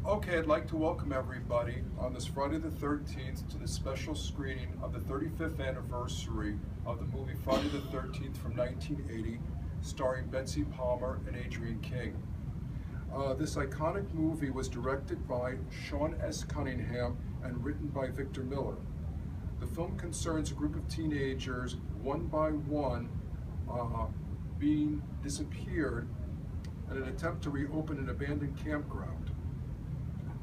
Okay, I'd like to welcome everybody on this Friday the 13th to the special screening of the 35th anniversary of the movie Friday the 13th from 1980, starring Betsy Palmer and Adrienne King. This iconic movie was directed by Sean S. Cunningham and written by Victor Miller. The film concerns a group of teenagers, one by one, being disappeared in an attempt to reopen an abandoned campground.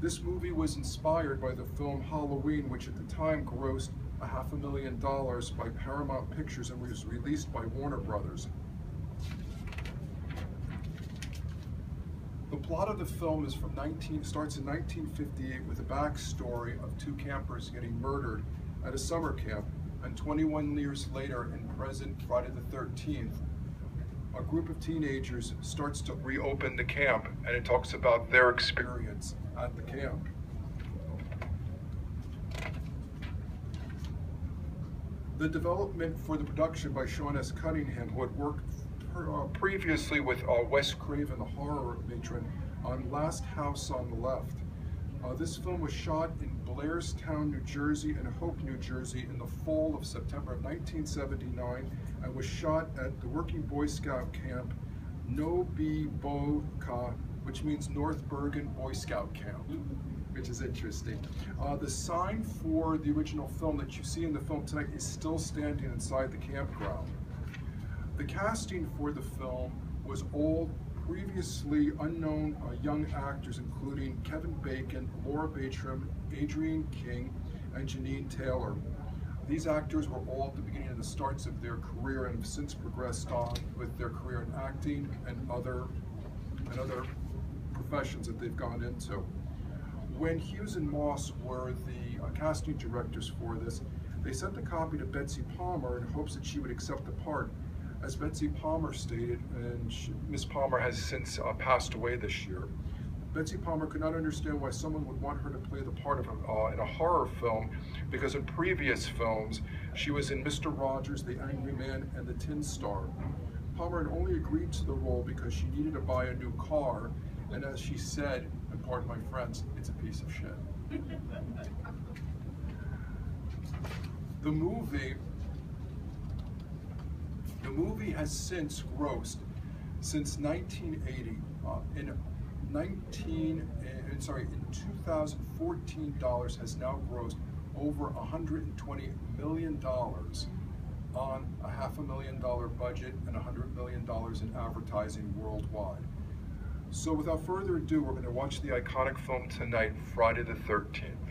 This movie was inspired by the film Halloween, which at the time grossed $500,000 by Paramount Pictures and was released by Warner Brothers. The plot of the film is starts in 1958 with a backstory of two campers getting murdered at a summer camp, and 21 years later, in present Friday the 13th, a group of teenagers starts to reopen the camp, and it talks about their experience at the camp. The development for the production by Sean S. Cunningham, who had worked previously with Wes Craven, the horror matron, on Last House on the Left. This film was shot in Blairstown, New Jersey and Hope, New Jersey in the fall of September of 1979 and was shot at the Working Boy Scout camp Nobi Boca, which means North Bergen Boy Scout Camp, which is interesting. The sign for the original film that you see in the film tonight is still standing inside the campground. The casting for the film was all previously unknown young actors, including Kevin Bacon, Laura Bartram, Adrienne King, and Janine Taylor. These actors were all at the beginning of the starts of their career and have since progressed on with their career in acting and other professions that they've gone into. When Hughes and Moss were the casting directors for this, they sent a copy to Betsy Palmer in hopes that she would accept the part. As Betsy Palmer stated, and Miss Palmer has since passed away this year, Betsy Palmer could not understand why someone would want her to play the part of in a horror film, because in previous films she was in Mr. Rogers, The Angry Man, and The Tin Star. Palmer had only agreed to the role because she needed to buy a new car, and as she said, and pardon my French, it's a piece of shit. The movie has since grossed, since 1980, in 2014 dollars has now grossed over $120 million on a $500,000 budget and $100 million in advertising worldwide. So without further ado, we're going to watch the iconic film tonight, Friday the 13th.